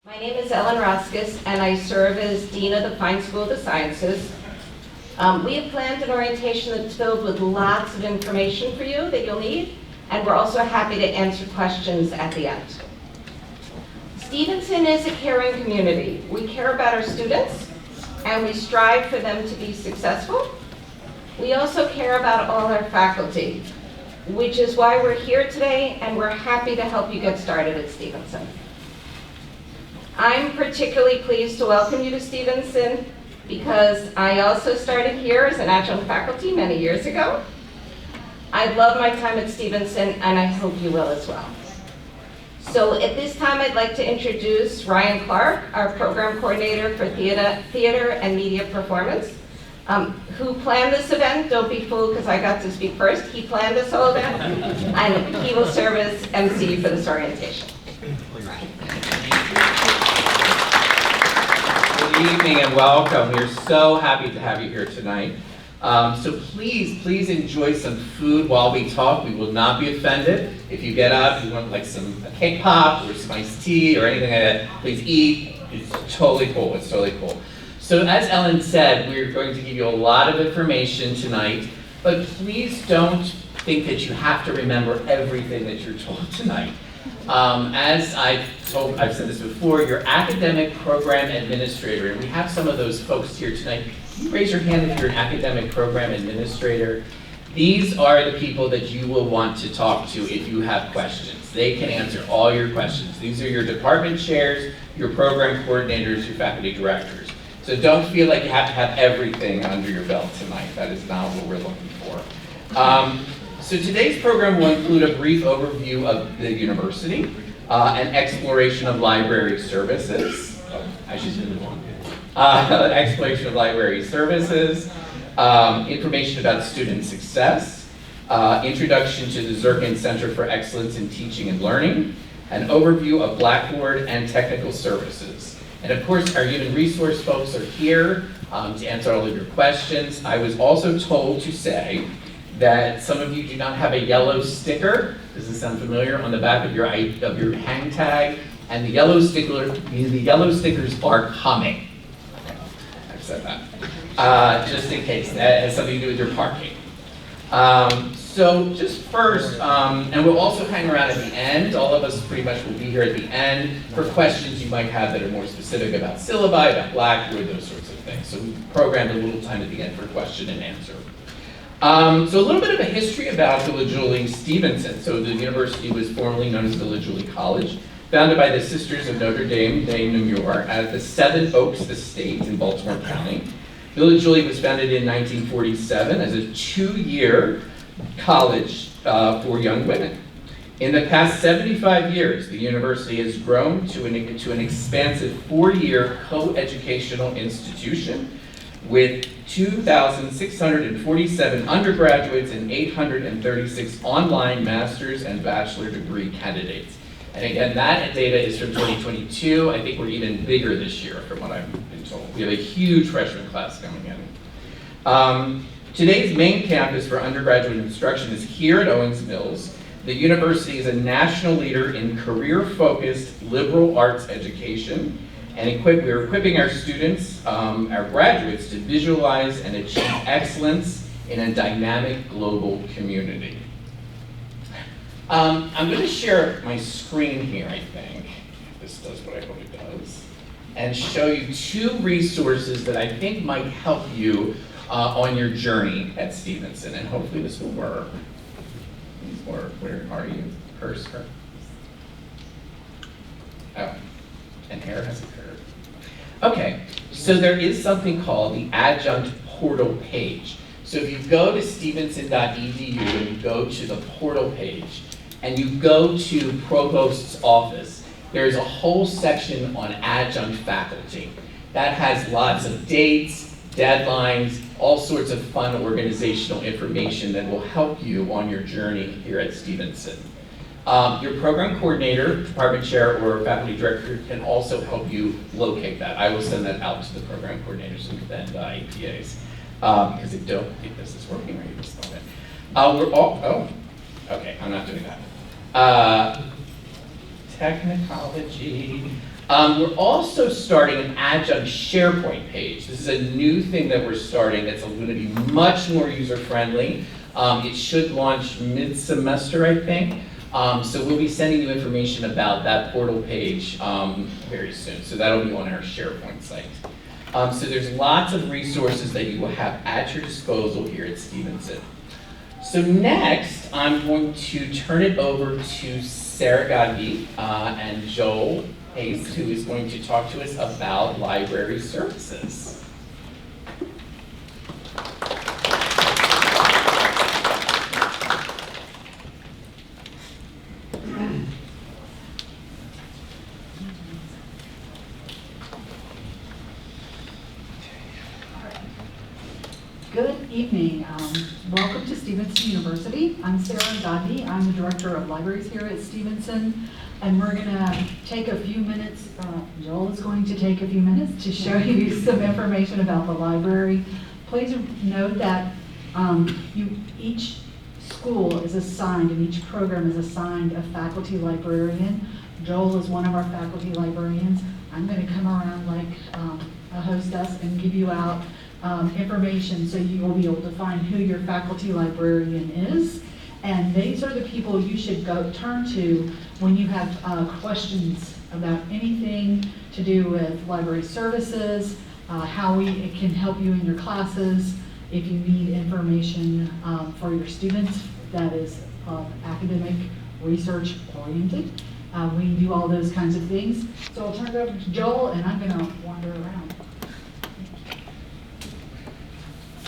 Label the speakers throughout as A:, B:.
A: My name is Ellen Roskis, and I serve as Dean of the Fine School of the Sciences. We have planned an orientation that's filled with lots of information for you that you'll need, and we're also happy to answer questions at the end. Stevenson is a caring community. We care about our students, and we strive for them to be successful. We also care about all our faculty, which is why we're here today, and we're happy to help you get started at Stevenson. I'm particularly pleased to welcome you to Stevenson because I also started here as an adjunct faculty many years ago. I love my time at Stevenson, and I hope you will as well. So at this time, I'd like to introduce Ryan Clark, our program coordinator for theater and media performance, who planned this event. Don't be fooled because I got to speak first. He planned this whole event, and he will serve as MC for this orientation.
B: Good evening and welcome. We're so happy to have you here tonight. So please enjoy some food while we talk. We will not be offended. If you get up, you want like a cake pop or some iced tea or anything like that, please eat. It's totally cool. It's totally cool. So as Ellen said, we're going to give you a lot of information tonight, but please don't think that you have to remember everything that you're told tonight. As I've said this before, your academic program administrator, and we have some of those folks here tonight. Raise your hand if you're an academic program administrator. These are the people that you will want to talk to if you have questions. They can answer all your questions. These are your department chairs, your program coordinators, your faculty directors. So don't feel like you have to have everything under your belt tonight. That is not what we're looking for. So today's program will include a brief overview of the university, an exploration of library services. I should move on. Exploration of library services, information about student success, introduction to the Zirkin Center for Excellence in Teaching and Learning, an overview of Blackboard and technical services. And of course, our human resource folks are here to answer all of your questions. I was also told to say that some of you do not have a yellow sticker. Does this sound familiar? On the back of your hang tag, and the yellow stickers are coming. Okay, I've said that just in case that has something to do with your parking. So just first, and we'll also hang around at the end. All of us pretty much will be here at the end for questions you might have that are more specific about syllabi, about Blackboard, those sorts of things. So we programmed a little time at the end for question and answer. So a little bit of a history about Villa Stevenson. So the university was formerly known as Villa College, founded by the Sisters of Notre Dame de Namur at the Seven Oaks Estate in Baltimore County. Villa was founded in 1947 as a 2-year college for young women. In the past 75 years, the university has grown to an expansive 4-year co-educational institution with 2,647 undergraduates and 836 online master's and bachelor degree candidates. And again, that data is from 2022. I think we're even bigger this year from what I've been told. We have a huge freshman class coming in. Today's main campus for undergraduate instruction is here at Owings Mills. The university is a national leader in career-focused liberal arts education, and we're equipping our students, our graduates, to visualize and achieve excellence in a dynamic global community. I'm going to share my screen here, I think. This does what I hope it does. And show you 2 resources that I think might help you on your journey at Stevenson. And hopefully this will work. Please work. Where are you? Cursor. Oh. And hair has occurred. Okay, so there is something called the Adjunct portal page. So if you go to stevenson.edu and you go to the portal page and you go to Provost's office, there's a whole section on adjunct faculty. That has lots of dates, deadlines, all sorts of fun organizational information that will help you on your journey here at Stevenson. Your program coordinator, department chair, or faculty director can also help you locate that. I will send that out to the program coordinators and APAs. Because if don't think this is working right, just stop it. Okay, I'm not doing that. Technology. We're also starting an Adjunct SharePoint page. This is a new thing that we're starting that's going to be much more user-friendly. It should launch mid-semester, I think. So we'll be sending you information about that portal page very soon. So that'll be on our SharePoint site. So there's lots of resources that you will have at your disposal here at Stevenson. So next, I'm going to turn it over to Sarah Godby and Joel Hayes, who is going to talk to us about library services.
C: Good evening. Welcome to Stevenson University. I'm Sarah Godby. I'm the Director of Libraries here at Stevenson. And we're going to take a few minutes, Joel is going to take a few minutes to show you some information about the library. Please note that each school is assigned and each program is assigned a faculty librarian. Joel is one of our faculty librarians. I'm going to come around like a hostess and give you out information so you will be able to find who your faculty librarian is. And these are the people you should go turn to when you have questions about anything to do with library services, how we can help you in your classes, if you need information for your students that is academic, research oriented. We do all those kinds of things. So I'll turn it over to Joel and I'm going to wander around.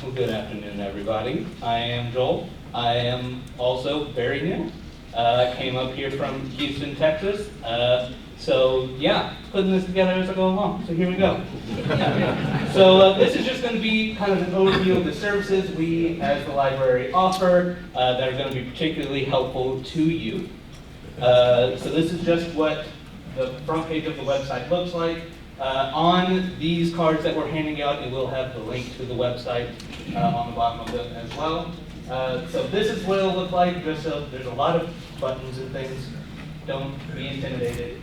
D: Well, good afternoon, everybody. I am Joel. I am also very new. I came up here from Houston, Texas. So yeah, putting this together as I go along. So here we go. So this is just going to be kind of an overview of the services we as the library offer that are going to be particularly helpful to you. So this is just what the front page of the website looks like. On these cards that we're handing out, it will have the link to the website on the bottom of it as well. So this is what it'll look like. Just so there's a lot of buttons and things. Don't be intimidated.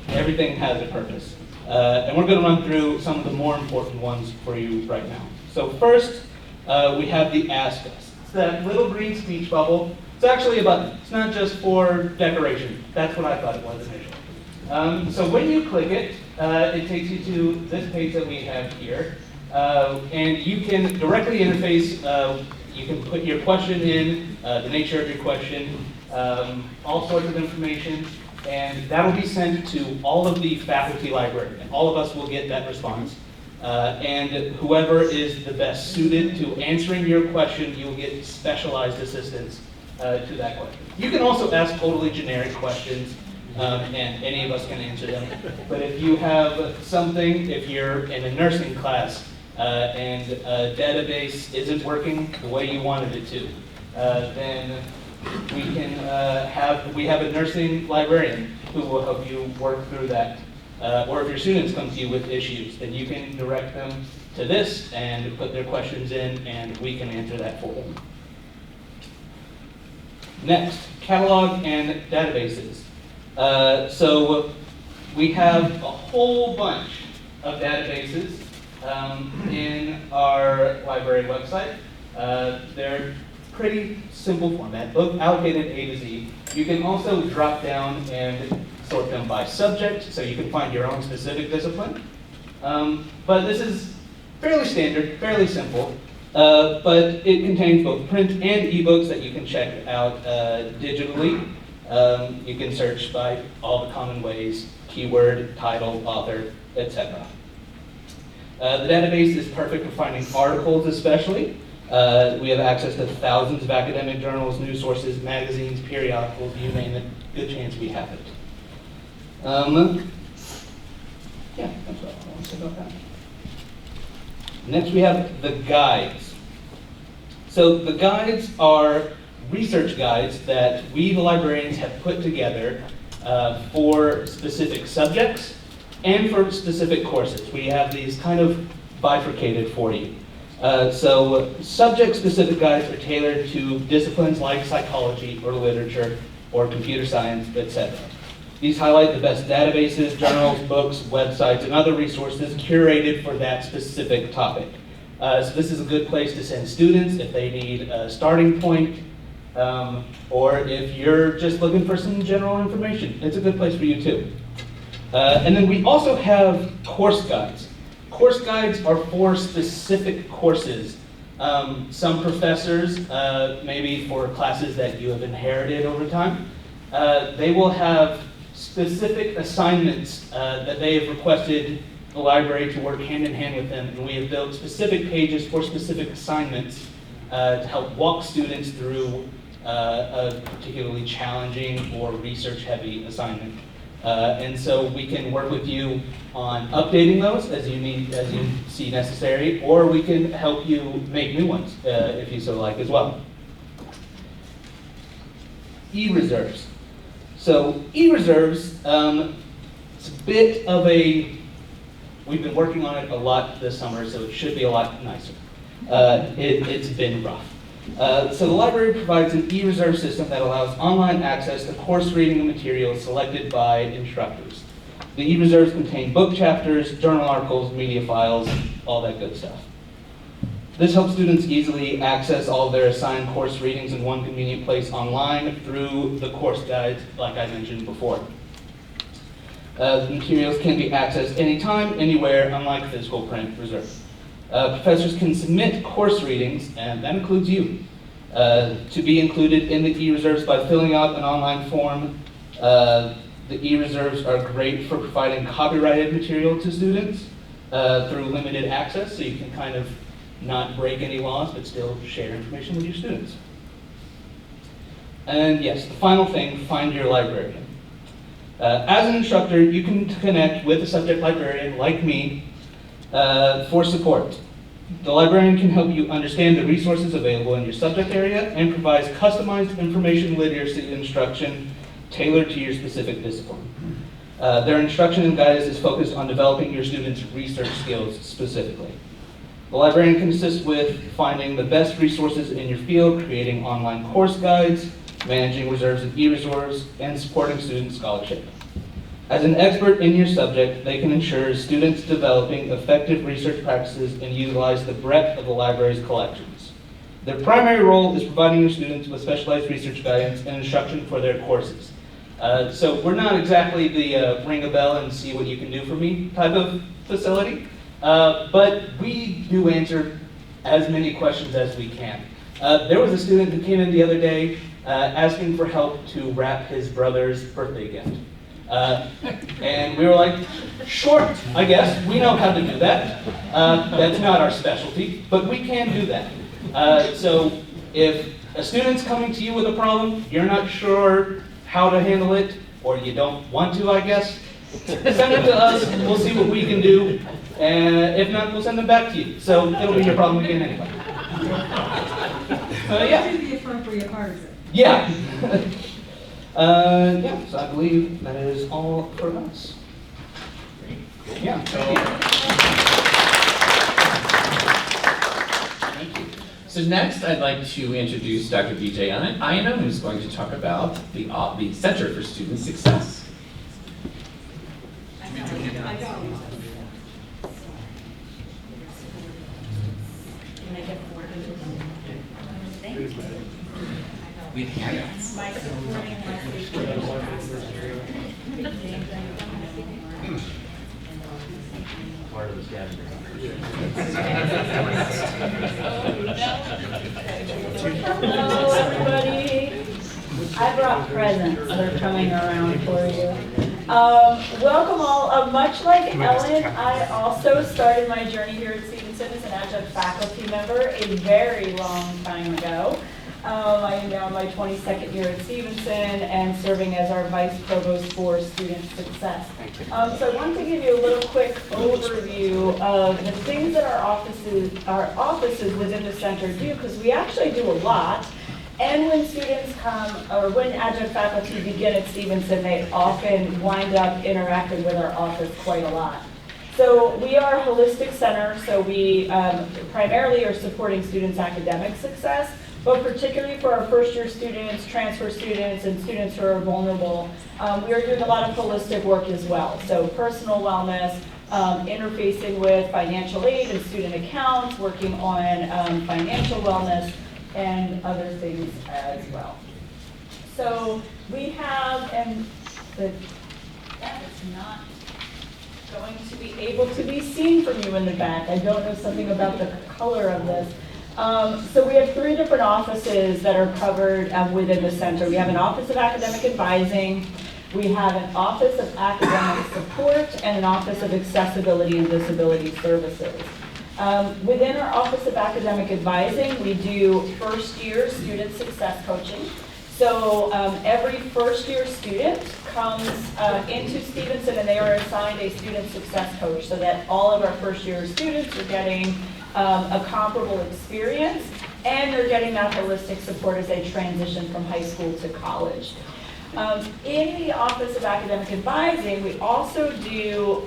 D: Everything has a purpose. And we're going to run through some of the more important ones for you right now. So first, we have the Ask Us. It's that little green speech bubble. It's actually a button. It's not just for decoration. That's what I thought it was initially. So when you click it, it takes you to this page that we have here. And you can directly interface, you can put your question in, the nature of your question, all sorts of information, and that will be sent to all of the faculty library. And all of us will get that response. And whoever is the best suited to answering your question, you'll get specialized assistance to that question. You can also ask totally generic questions, and any of us can answer them. But if you have something, if you're in a nursing class and a database isn't working the way you wanted it to, then we have a nursing librarian who will help you work through that. Or if your students come to you with issues, then you can direct them to this and put their questions in, and we can answer that for them. Next, catalog and databases. So we have a whole bunch of databases in our library website. They're pretty simple format, allocated A to Z. You can also drop down and sort them by subject, so you can find your own specific discipline. But this is fairly standard, fairly simple, but it contains both print and ebooks that you can check out digitally. You can search by all the common ways, keyword, title, author, etc. The database is perfect for finding articles especially. We have access to thousands of academic journals, news sources, magazines, periodicals, you name it, good chance we have it. Yeah, that's what I want to say about that. Next we have the guides. So the guides are research guides that we, the librarians, have put together for specific subjects and for specific courses. We have these kind of bifurcated for you. So subject-specific guides are tailored to disciplines like psychology or literature or computer science, etc. These highlight the best databases, journals, books, websites, and other resources curated for that specific topic. So this is a good place to send students if they need a starting point, or if you're just looking for some general information. It's a good place for you too. And then we also have course guides. Course guides are for specific courses. Some professors, maybe for classes that you have inherited over time, they will have specific assignments that they have requested the library to work hand in hand with them, and we have built specific pages for specific assignments to help walk students through a particularly challenging or research-heavy assignment. And so we can work with you on updating those as you see necessary, or we can help you make new ones if you so like as well. E-reserves. So e-reserves, it's a bit of we've been working on it a lot this summer, so it should be a lot nicer. It's been rough. So the library provides an e-reserve system that allows online access to course reading and materials selected by instructors. The e-reserves contain book chapters, journal articles, media files, all that good stuff. This helps students easily access all of their assigned course readings in one convenient place online through the course guides, like I mentioned before. The materials can be accessed anytime, anywhere, unlike physical print reserve. Professors can submit course readings, and that includes you, to be included in the e-reserves by filling out an online form. The e-reserves are great for providing copyrighted material to students through limited access, so you can kind of not break any laws, but still share information with your students. And yes, the final thing, find your librarian. As an instructor, you can connect with a subject librarian like me for support. The librarian can help you understand the resources available in your subject area and provides customized information literacy instruction tailored to your specific discipline. Their instruction and guidance is focused on developing your students' research skills specifically. The librarian can assist with finding the best resources in your field, creating online course guides, managing reserves and e-reserves, and supporting student scholarship. As an expert in your subject, they can ensure students developing effective research practices and utilize the breadth of the library's collections. Their primary role is providing your students with specialized research guidance and instruction for their courses. So we're not exactly the ring a bell and see what you can do for me type of facility, but we do answer as many questions as we can. There was a student who came in the other day asking for help to wrap his brother's birthday gift. And we were like, sure, I guess, we know how to do that. That's not our specialty, but we can do that. So if a student's coming to you with a problem, you're not sure how to handle it, or you don't want to, I guess, send it to us, and we'll see what we can do. And if not, we'll send them back to you. So it'll be your problem again anyway. Yeah.
C: What the appropriate part is it?
D: Yeah. Yeah, so I believe that is all for us. Yeah.
B: Thank you. So next, I'd like to introduce Dr. BJ Aina, who's going to talk about the Center for Student Success. We have handouts.
E: Part of the scavenger
F: Hello, everybody. I brought presents. They're coming around for you. Welcome all. Much like Ellen, I also started my journey here at Stevenson as an adjunct faculty member a very long time ago. I am now in my 22nd year at Stevenson and serving as our Vice Provost for Student Success. So I wanted to give you a little quick overview of the things that our offices within the center do, because we actually do a lot. And when students come, or when adjunct faculty begin at Stevenson, they often wind up interacting with our office quite a lot. So we are a holistic center, so we primarily are supporting students' academic success, but particularly for our first-year students, transfer students, and students who are vulnerable, we are doing a lot of holistic work as well. So personal wellness, interfacing with financial aid and student accounts, working on financial wellness, and other things as well. So we have, and that is not going to be able to be seen from you in the back. I don't know something about the color of this. So we have 3 different offices that are covered within the center. We have an Office of Academic Advising, we have an Office of Academic Support, and an Office of Accessibility and Disability Services. Within our Office of Academic Advising, we do first-year student success coaching. So every first-year student comes into Stevenson and they are assigned a student success coach so that all of our first-year students are getting a comparable experience and they're getting that holistic support as they transition from high school to college. In the Office of Academic Advising, we also do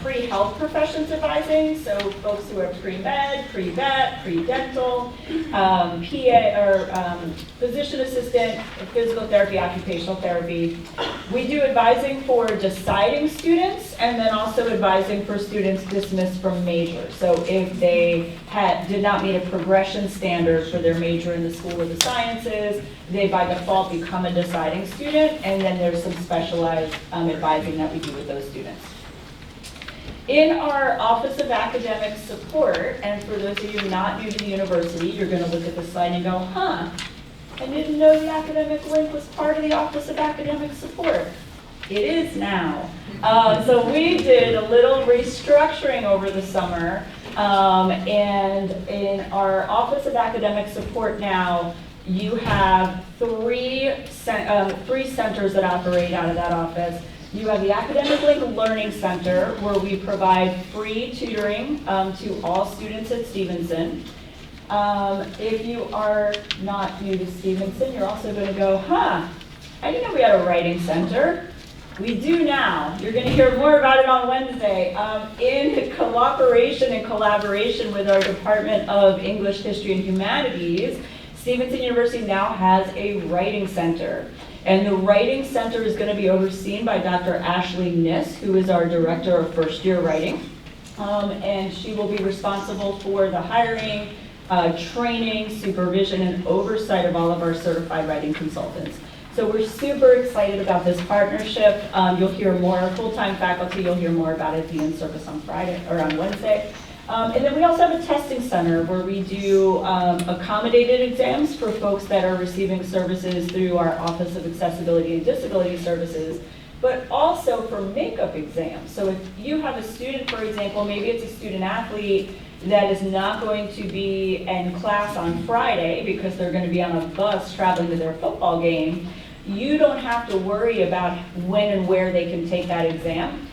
F: pre-health professions advising, so folks who are pre-med, pre-vet, pre-dental, PA, or physician assistant, physical therapy, occupational therapy. We do advising for deciding students, and then also advising for students dismissed from major. So if they did not meet a progression standard for their major in the School of the Sciences, they by default become a deciding student, and then there's some specialized advising that we do with those students. In our Office of Academic Support, and for those of you not new to the university, you're going to look at the slide and go, huh, I didn't know the academic link was part of the Office of Academic Support. It is now. So we did a little restructuring over the summer, and in our Office of Academic Support now, you have three centers that operate out of that office. You have the Academic Link Learning Center, where we provide free tutoring to all students at Stevenson. If you are not new to Stevenson, you're also going to go, huh, I didn't know we had a writing center. We do now. You're going to hear more about it on Wednesday. In cooperation and collaboration with our Department of English, History, and Humanities, Stevenson University now has a writing center. And the writing center is going to be overseen by Dr. Ashley Niss, who is our Director of First Year Writing. And she will be responsible for the hiring, training, supervision, and oversight of all of our certified writing consultants. So we're super excited about this partnership. You'll hear more, full-time faculty, you'll hear more about it at the in-service on Friday, or on Wednesday. And then we also have a testing center where we do accommodated exams for folks that are receiving services through our Office of Accessibility and Disability Services, but also for makeup exams. So if you have a student, for example, maybe it's a student athlete that is not going to be in class on Friday because they're going to be on a bus traveling to their football game, you don't have to worry about when and where they can take that exam.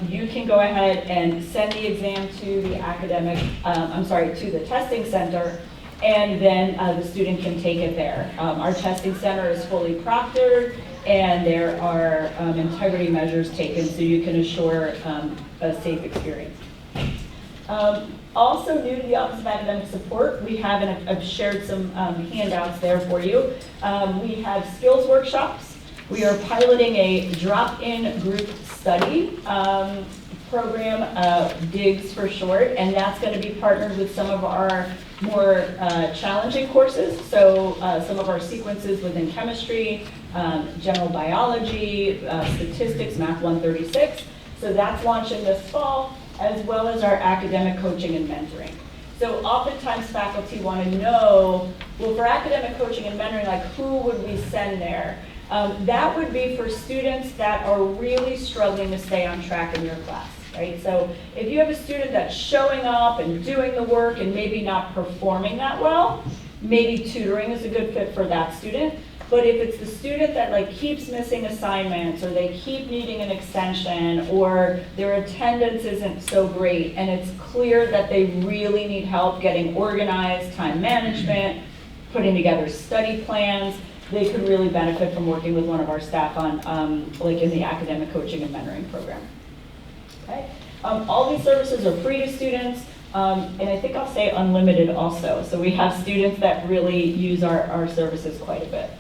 F: You can go ahead and send the exam to the to the testing center, and then the student can take it there. Our testing center is fully proctored, and there are integrity measures taken so you can assure a safe experience. Also new to the Office of Academic Support, we have, and I've shared some handouts there for you. We have skills workshops. We are piloting a drop-in group study program, DIGS for short, and that's going to be partnered with some of our more challenging courses. So some of our sequences within chemistry, general biology, statistics, Math 136. So that's launching this fall, as well as our academic coaching and mentoring. So oftentimes faculty want to know, well, for academic coaching and mentoring, like who would we send there? That would be for students that are really struggling to stay on track in your class, right? So if you have a student that's showing up and doing the work and maybe not performing that well, maybe tutoring is a good fit for that student. But if it's the student that like keeps missing assignments, or they keep needing an extension, or their attendance isn't so great, and it's clear that they really need help getting organized, time management, putting together study plans, they could really benefit from working with one of our staff on, like in the academic coaching and mentoring program. Okay. All these services are free to students. And I think I'll say unlimited also. So we have students that really use our services quite a bit.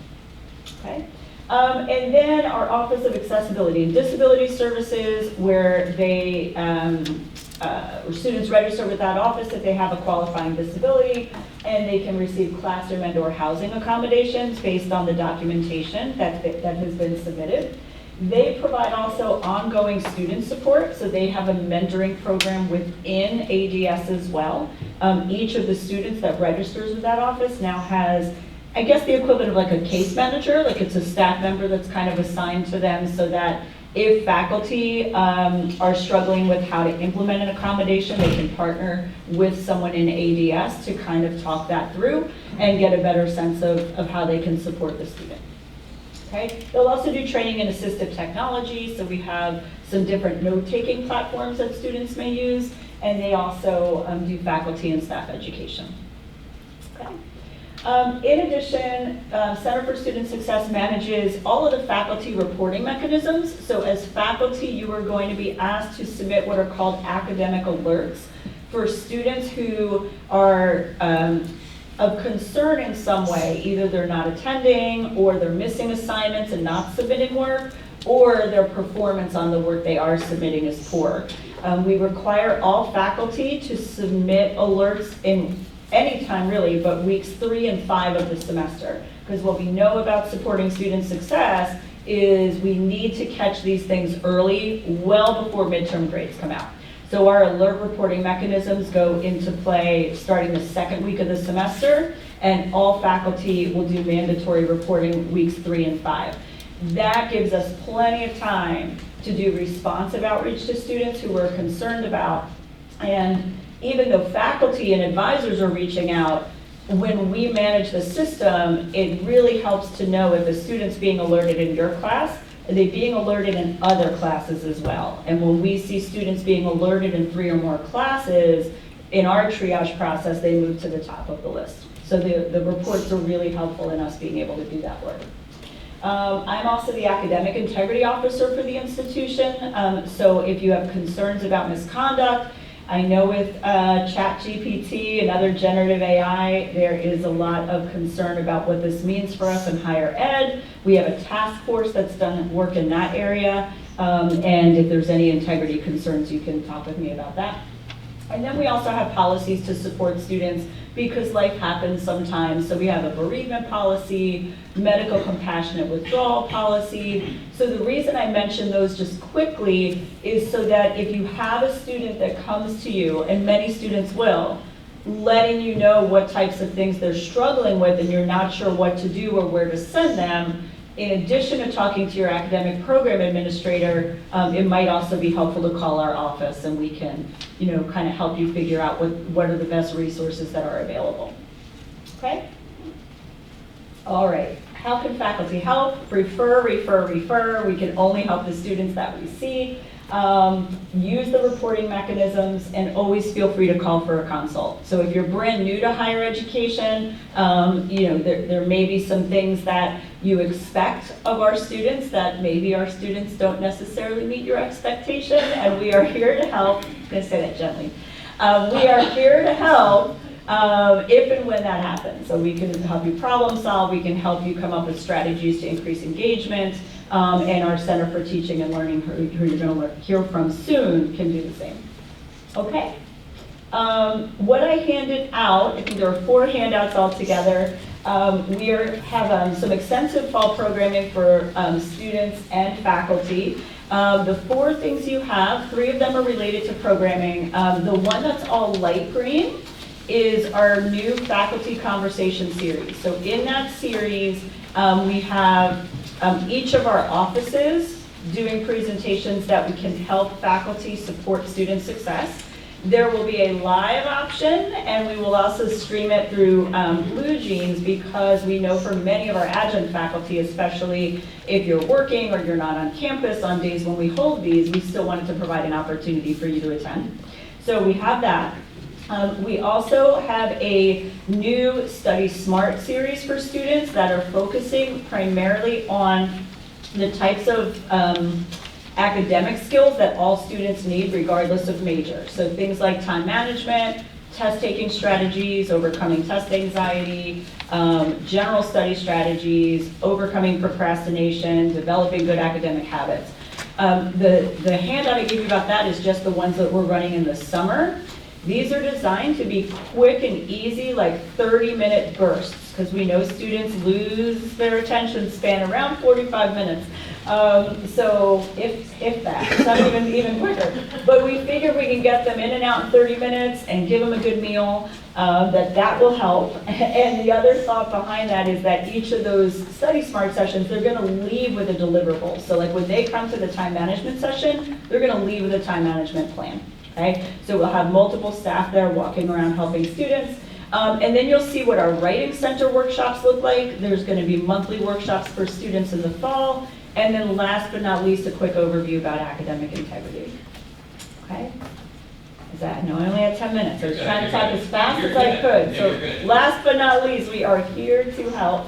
F: Okay. And then our Office of Accessibility and Disability Services, where they, where students register with that office if they have a qualifying disability, and they can receive classroom and/or housing accommodations based on the documentation that has been submitted. They provide also ongoing student support, so they have a mentoring program within ADS as well. Each of the students that registers with that office now has, I guess, the equivalent of like a case manager, like it's a staff member that's kind of assigned to them, so that if faculty are struggling with how to implement an accommodation, they can partner with someone in ADS to kind of talk that through and get a better sense of how they can support the student. Okay. They'll also do training in assistive technology, so we have some different note-taking platforms that students may use, and they also do faculty and staff education. Okay. In addition, Center for Student Success manages all of the faculty reporting mechanisms. So as faculty, you are going to be asked to submit what are called academic alerts for students who are of concern in some way. Either they're not attending, or they're missing assignments and not submitting work, or their performance on the work they are submitting is poor. We require all faculty to submit alerts in any time really, but weeks 3 and 5 of the semester. Because what we know about supporting student success is we need to catch these things early, well before midterm grades come out. So our alert reporting mechanisms go into play starting the 2nd week of the semester, and all faculty will do mandatory reporting weeks 3 and 5. That gives us plenty of time to do responsive outreach to students who we're concerned about. And even though faculty and advisors are reaching out, when we manage the system, it really helps to know if a student's being alerted in your class, are they being alerted in other classes as well? And when we see students being alerted in 3 or more classes, in our triage process, they move to the top of the list. So the reports are really helpful in us being able to do that work. I'm also the academic integrity officer for the institution. So if you have concerns about misconduct, I know with ChatGPT and other generative AI, there is a lot of concern about what this means for us in higher ed. We have a task force that's done work in that area. And if there's any integrity concerns, you can talk with me about that. And then we also have policies to support students because life happens sometimes. So we have a bereavement policy, medical compassionate withdrawal policy. So the reason I mention those just quickly is so that if you have a student that comes to you, and many students will, letting you know what types of things they're struggling with and you're not sure what to do or where to send them, in addition to talking to your academic program administrator, it might also be helpful to call our office and we can, kind of help you figure out what are the best resources that are available. Okay? All right. How can faculty help? Refer. We can only help the students that we see. Use the reporting mechanisms, and always feel free to call for a consult. So if you're brand new to higher education, there may be some things that you expect of our students that maybe our students don't necessarily meet your expectation, and we are here to help. I'm going to say that gently. We are here to help if and when that happens. So we can help you problem solve, we can help you come up with strategies to increase engagement, and our Center for Teaching and Learning, who you're going to hear from soon, can do the same. Okay. What I handed out, I think there are 4 handouts altogether. We have some extensive fall programming for students and faculty. The 4 things you have, 3 of them are related to programming. The one that's all light green is our new faculty conversation series. So in that series, we have each of our offices doing presentations that we can help faculty support student success. There will be a live option, and we will also stream it through Blue Jeans, because we know for many of our adjunct faculty, especially if you're working or you're not on campus on days when we hold these, we still wanted to provide an opportunity for you to attend. So we have that. We also have a new Study Smart series for students that are focusing primarily on the types of academic skills that all students need regardless of major. So things like time management, test-taking strategies, overcoming test anxiety, general study strategies, overcoming procrastination, developing good academic habits. The handout I gave you about that is just the ones that we're running in the summer. These are designed to be quick and easy, like 30-minute bursts, because we know students lose their attention span around 45 minutes. So if that, it's not even quicker. But we figure we can get them in and out in 30 minutes and give them a good meal, that will help. And the other thought behind that is that each of those Study Smart sessions, they're gonna leave with a deliverable. So like when they come to the time management session, they're gonna leave with a time management plan, okay? So we'll have multiple staff there walking around helping students. And then you'll see what our Writing Center workshops look like. There's gonna be monthly workshops for students in the fall. And then last but not least, a quick overview about academic integrity. Okay? Is that, no, I only had 10 minutes. I was trying to talk as fast as I could. So last but not least, we are here to help.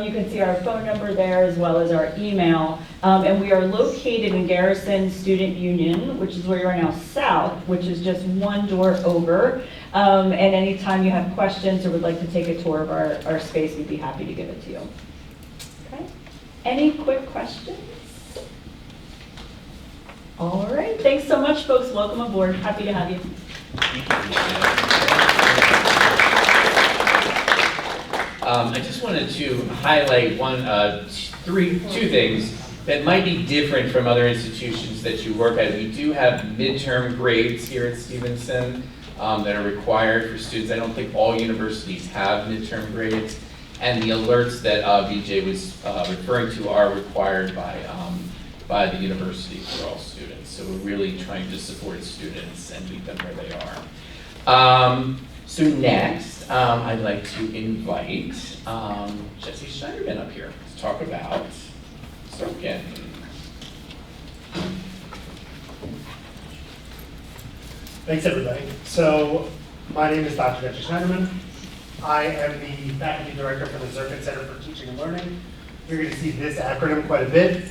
F: You can see our phone number there as well as our email. And we are located in Garrison Student Union, which is where you are now south, which is just one door over. And anytime you have questions or would like to take a tour of our space, we'd be happy to give it to you. Okay? Any quick questions? All right, thanks so much, folks. Welcome aboard. Happy to have you.
B: I just wanted to highlight two things that might be different from other institutions that you work at. We do have midterm grades here at Stevenson that are required for students. I don't think all universities have midterm grades. And the alerts that VJ was referring to are required by the university for all students. So we're really trying to support students and meet them where they are. So next, I'd like to invite Jesse Schneiderman up here to talk about Zirkin.
G: Thanks, everybody. So my name is Dr. Jesse Schneiderman. I am the faculty director for the Zirkin Center for Teaching and Learning. You're going to see this acronym quite a bit. It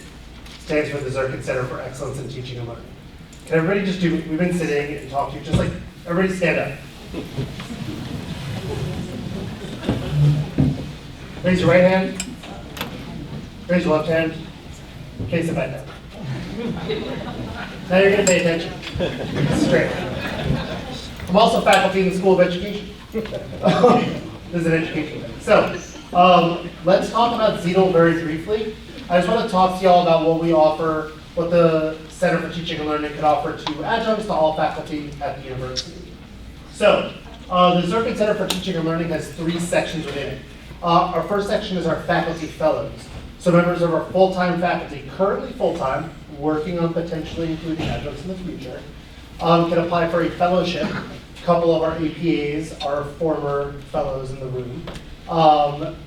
G: stands for the Zirkin Center for Excellence in Teaching and Learning. Can everybody just do, we've been sitting and talking, just like, everybody stand up. Raise your right hand. Raise your left hand. Okay, sit back down. Now you're going to pay attention. This is great. I'm also faculty in the School of Education. This is an education thing. So, let's talk about Zeidel very briefly. I just want to talk to y'all about what we offer, what the Center for Teaching and Learning could offer to adjuncts, to all faculty at the university. So, the Zirkin Center for Teaching and Learning has 3 sections within it. Our first section is our faculty fellows. So members of our full-time faculty, currently full-time, working on potentially including adjuncts in the future, can apply for a fellowship. A couple of our APAs are former fellows in the room.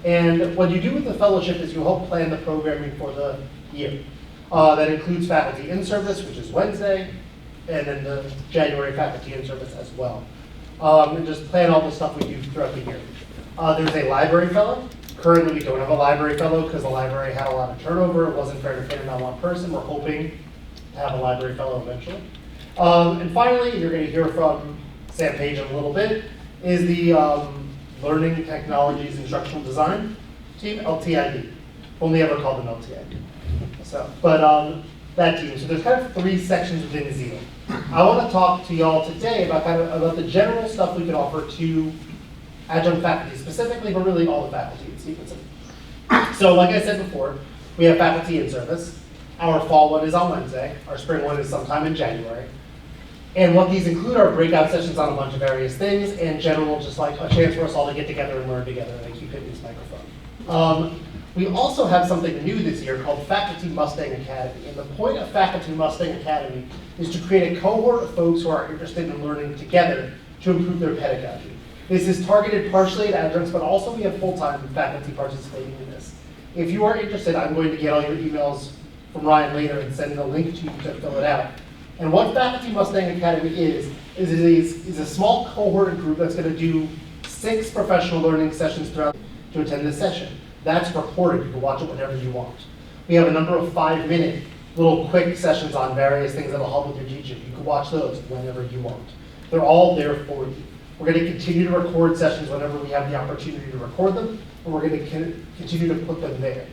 G: And what you do with the fellowship is you help plan the programming for the year. That includes faculty in-service, which is Wednesday, and then the January faculty in-service as well. And just plan all the stuff we do throughout the year. There's a library fellow. Currently, we don't have a library fellow because the library had a lot of turnover. It wasn't fair to pin it on one person. We're hoping to have a library fellow eventually. And finally, you're going to hear from Sam Page in a little bit, is the Learning Technologies Instructional Design team, LTID. Only ever called them LTID. So, but that team. So there's kind of 3 sections within Zeidel. I want to talk to y'all today about the general stuff we can offer to adjunct faculty specifically, but really all the faculty at Stevenson. So like I said before, we have faculty in service. Our fall one is on Wednesday. Our spring one is sometime in January. And what these include are breakout sessions on a bunch of various things, and general, just like a chance for us all to get together and learn together, and I keep hitting this microphone. We also have something new this year called Faculty Mustang Academy. And the point of Faculty Mustang Academy is to create a cohort of folks who are interested in learning together to improve their pedagogy. This is targeted partially at adjuncts, but also we have full-time faculty participating in this. If you are interested, I'm going to get all your emails from Ryan later and send a link to you to fill it out. And what Faculty Mustang Academy is a small cohort group that's going to do 6 professional learning sessions throughout to attend this session. That's recorded. You can watch it whenever you want. We have a number of 5-minute little quick sessions on various things that'll help with your teaching. You can watch those whenever you want. They're all there for you. We're going to continue to record sessions whenever we have the opportunity to record them, and we're going to continue to put them there.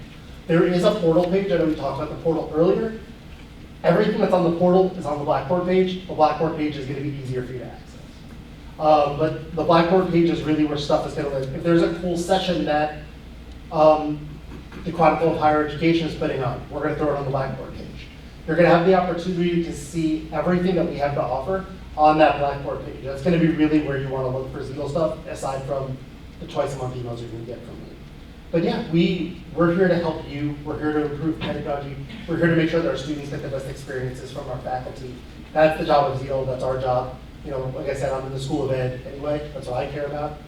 G: There is a portal page. I know we talked about the portal earlier. Everything that's on the portal is on the Blackboard page. The Blackboard page is going to be easier for you to access. But the Blackboard page is really where stuff is going to live. If there's a cool session that the Chronicle of Higher Education is putting on, we're going to throw it on the Blackboard page. You're going to have the opportunity to see everything that we have to offer on that Blackboard page. That's going to be really where you want to look for Zeal stuff, aside from the twice-a-month emails you're going to get from me. But yeah, we're here to help you. We're here to improve pedagogy. We're here to make sure that our students get the best experiences from our faculty. That's the job of Zeal. That's our job. You know, like I said, I'm in the School of Ed anyway. That's what I care about.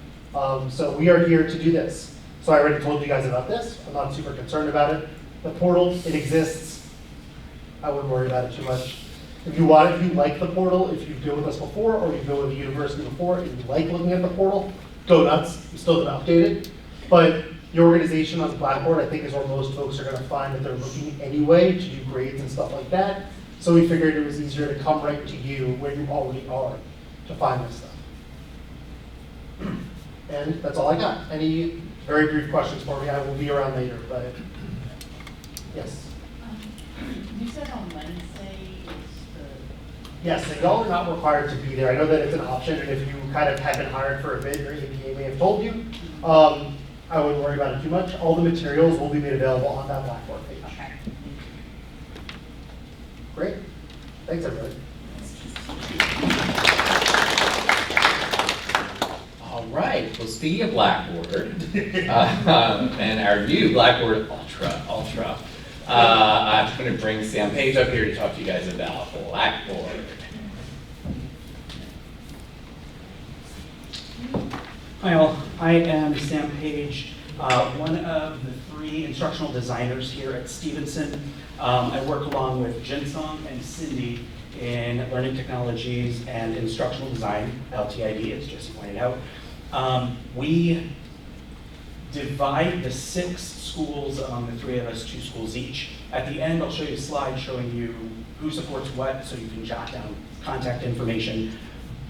G: So we are here to do this. So I already told you guys about this. I'm not super concerned about it. The portal, it exists. I wouldn't worry about it too much. If you like the portal, if you've been with us before, or you've been with the university before, and you like looking at the portal, go nuts. You still have to update it. But your organization on Blackboard, I think, is where most folks are going to find that they're looking anyway to do grades and stuff like that. So we figured it was easier to come right to you where you already are to find this stuff. And that's all I got. Any very brief questions for me? I will be around later, but yes.
H: You said on Wednesday is
G: Yes, and y'all are not required to be there. I know that it's an option, and if you kind of have been hired for a bit, your EPA may have told you, I wouldn't worry about it too much. All the materials will be made available on that Blackboard page.
H: okay.
G: Great. Thanks, everybody.
B: All right, well, speaking of Blackboard, and our new Blackboard Ultra, I'm just going to bring Sam Page up here to talk to you guys about Blackboard.
I: Hi all, I am Sam Page, one of the 3 instructional designers here at Stevenson. I work along with Jinsong and Cindy in learning technologies and instructional design, LTID as Jesse pointed out. We divide the 6 schools among the 3 of us, 2 schools each. At the end, I'll show you a slide showing you who supports what, so you can jot down contact information.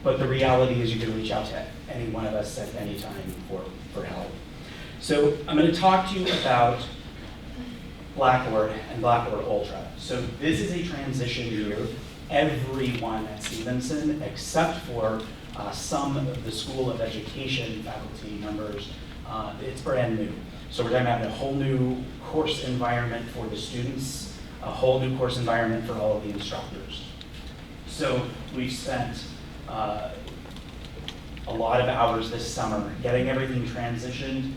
I: But the reality is you can reach out to any one of us at any time for help. So I'm going to talk to you about Blackboard and Blackboard Ultra. So this is a transition year. Everyone at Stevenson, except for some of the School of Education faculty members, it's brand new. So we're talking about a whole new course environment for the students, a whole new course environment for all of the instructors. So we've spent a lot of hours this summer getting everything transitioned.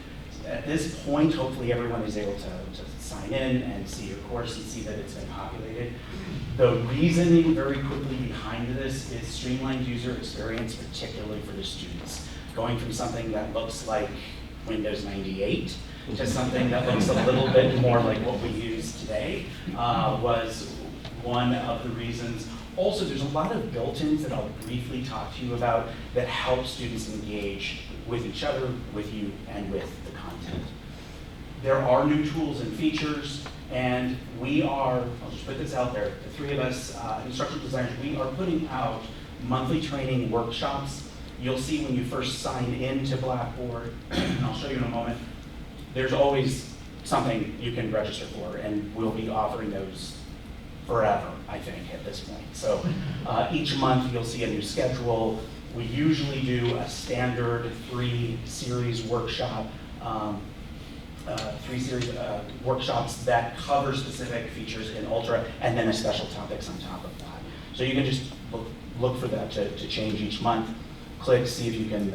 I: At this point, hopefully everyone is able to sign in and see your course and see that it's been populated. The reasoning very quickly behind this is streamlined user experience, particularly for the students. Going from something that looks like Windows 98 to something that looks a little bit more like what we use today was one of the reasons. Also, there's a lot of built-ins that I'll briefly talk to you about that help students engage with each other, with you, and with the content. There are new tools and features, and we are, I'll just put this out there, the 3 of us instructional designers, we are putting out monthly training workshops. You'll see when you first sign into Blackboard, and I'll show you in a moment, there's always something you can register for, and we'll be offering those forever, I think, at this point. So each month you'll see a new schedule. We usually do a standard 3-series workshop, 3-series workshops that cover specific features in Ultra, and then a special topics on top of that. So you can just look for that to change each month. Click, see if you can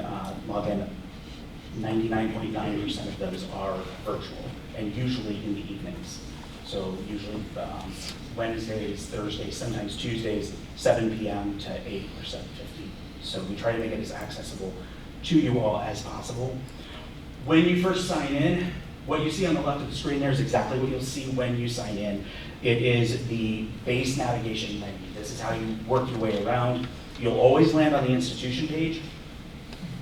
I: log in. 99.9% of those are virtual, and usually in the evenings. So usually Wednesdays, Thursdays, sometimes Tuesdays, 7 p.m. to 8 or 7:50. So we try to make it as accessible to you all as possible. When you first sign in, what you see on the left of the screen there is exactly what you'll see when you sign in. It is the base navigation menu. This is how you work your way around. You'll always land on the institution page.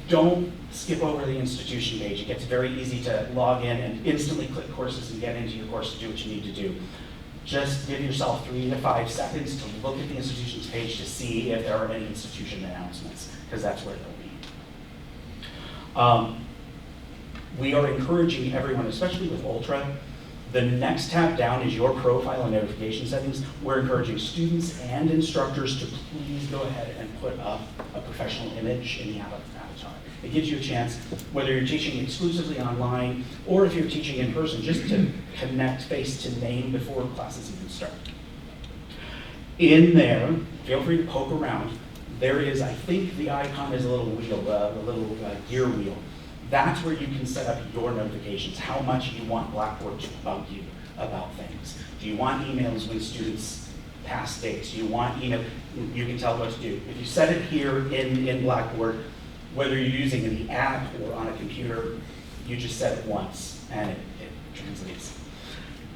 I: Don't skip over the institution page. It gets very easy to log in and instantly click courses and get into your course to do what you need to do. just give yourself 3 to 5 seconds to look at the institution's page to see if there are any institution announcements, because that's where they'll be. We are encouraging everyone, especially with Ultra, the next tab down is your profile and notification settings. We're encouraging students and instructors to please go ahead and put up a professional image in the avatar. It gives you a chance, whether you're teaching exclusively online or if you're teaching in person, just to connect face to name before classes even start. In there, feel free to poke around. There is, I think the icon is a little wheel, a little gear wheel. That's where you can set up your notifications, how much you want Blackboard to bug you about things. Do you want emails when students pass dates? Do you want email? You can tell what to do. If you set it here in Blackboard, whether you're using it in the app or on a computer, you just set it once and it translates.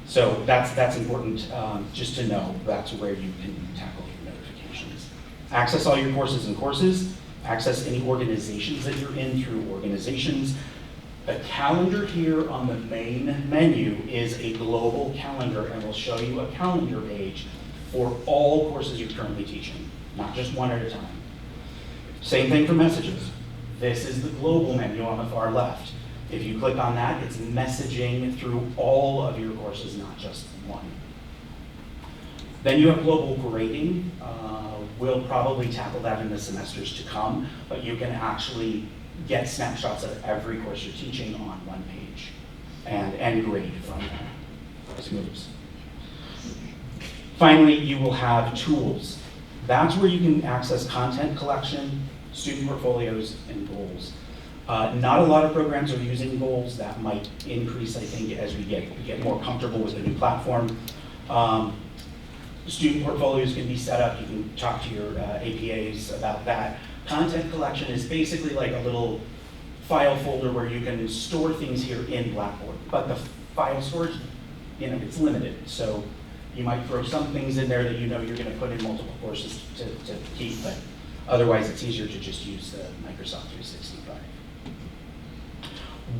I: So that's important just to know. That's where you can tackle your notifications. Access all your courses and courses. Access any organizations that you're in through organizations. The calendar here on the main menu is a global calendar, and we'll show you a calendar page for all courses you're currently teaching, not just one at a time. Same thing for messages. This is the global menu on the far left. If you click on that, it's messaging through all of your courses, not just one. Then you have global grading. We'll probably tackle that in the semesters to come, but you can actually get snapshots of every course you're teaching on one page and grade from those moves. Finally, you will have tools. That's where you can access content collection, student portfolios, and goals. Not a lot of programs are using goals. That might increase, I think, as we get more comfortable with the new platform. Student portfolios can be set up. You can talk to your APAs about that. Content collection is basically like a little file folder where you can store things here in Blackboard. But the file storage, it's limited. So you might throw some things in there that you know you're going to put in multiple courses to keep, but otherwise it's easier to just use the Microsoft 365.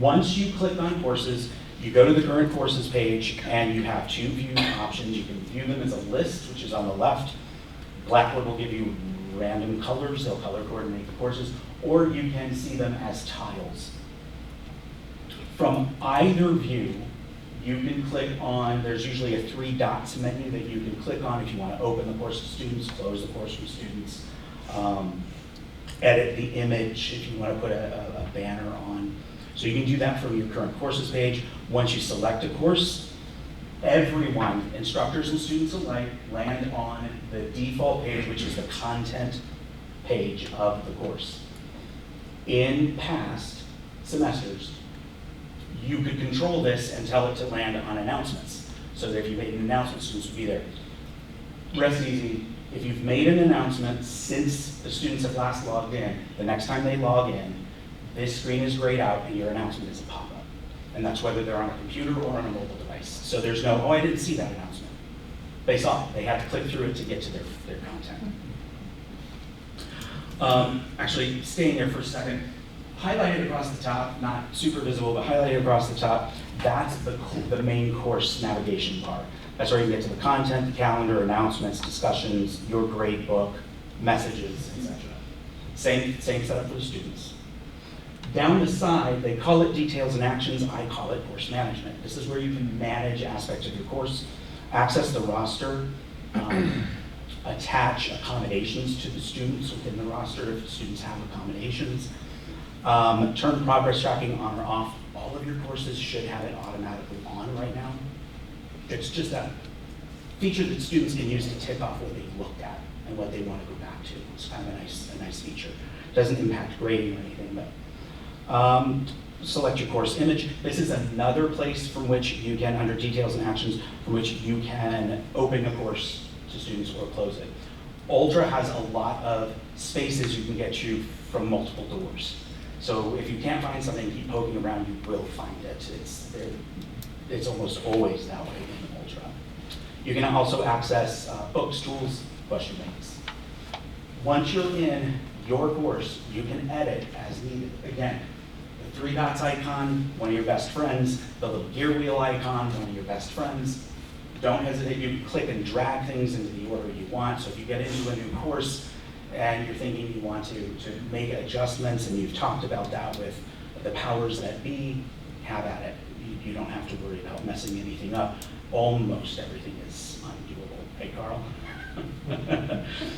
I: Once you click on courses, you go to the current courses page and you have 2 view options. You can view them as a list, which is on the left. Blackboard will give you random colors, they'll color coordinate the courses, or you can see them as tiles. From either view, you can click on, there's usually a 3 dots menu that you can click on if you want to open the course to students, close the course for students, edit the image if you want to put a banner on. So you can do that from your current courses page. Once you select a course, everyone, instructors and students alike, land on the default page, which is the content page of the course. In past semesters, you could control this and tell it to land on announcements. So that if you made an announcement, students would be there. Rest easy. If you've made an announcement since the students have last logged in, the next time they log in, this screen is grayed out and your announcement is a pop-up. And that's whether they're on a computer or on a mobile device. So there's no, oh, I didn't see that announcement. They saw it. They had to click through it to get to their content. Actually, staying there for a second, highlighted across the top, not super visible, but highlighted across the top, that's the main course navigation bar. That's where you get to the content, the calendar, announcements, discussions, your grade book, messages, etc. Same setup for the students. Down the side, they call it details and actions, I call it course management. This is where you can manage aspects of your course, access the roster, attach accommodations to the students within the roster if the students have accommodations, turn progress tracking on or off. All of your courses should have it automatically on right now. It's just a feature that students can use to tick off what they've looked at and what they want to go back to. It's kind of a nice feature. It doesn't impact grading or anything, but select your course image. This is another place from which you can, under details and actions, from which you can open a course to students or close it. Ultra has a lot of spaces you can get to from multiple doors. So if you can't find something, keep poking around, you will find it. It's almost always that way in Ultra. You can also access books, tools, question banks. Once you're in your course, you can edit as needed. Again, the 3 dots icon, one of your best friends, the little gear wheel icon, one of your best friends. don't hesitate. You can click and drag things into the order you want. So if you get into a new course and you're thinking you want to make adjustments, and you've talked about that with the powers that be, have at it. You don't have to worry about messing anything up. Almost everything is undoable. Hey, Carl?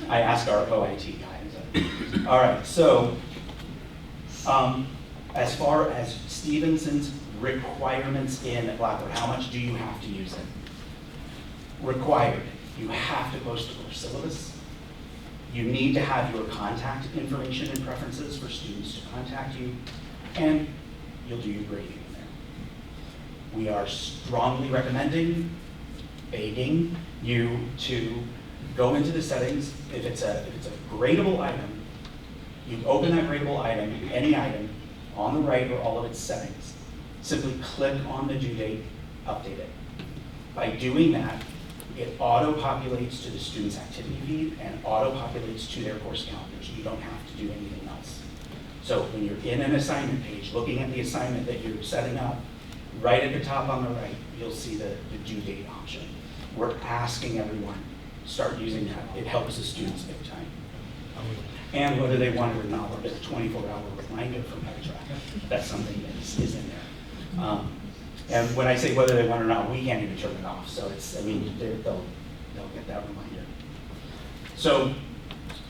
I: I asked our OIT guy. All right, so as far as Stevenson's requirements in Blackboard, how much do you have to use it? Required. You have to post a course syllabus. You need to have your contact information and preferences for students to contact you, and you'll do your grading in there. We are strongly recommending, begging you to go into the settings. If it's a gradable item, you open that gradable item, any item, on the right are all of its settings. Simply click on the due date, update it. By doing that, it auto-populates to the student's activity feed and auto-populates to their course calendars. You don't have to do anything else. So when you're in an assignment page, looking at the assignment that you're setting up, right at the top on the right, you'll see the due date option. We're asking everyone, start using that. It helps the students big time. And whether they want it or not, we'll get a 24-hour reminder from Adjunct. That's something that is in there. And when I say whether they want it or not, we can't even turn it off. So it's, I mean, they'll get that reminder. So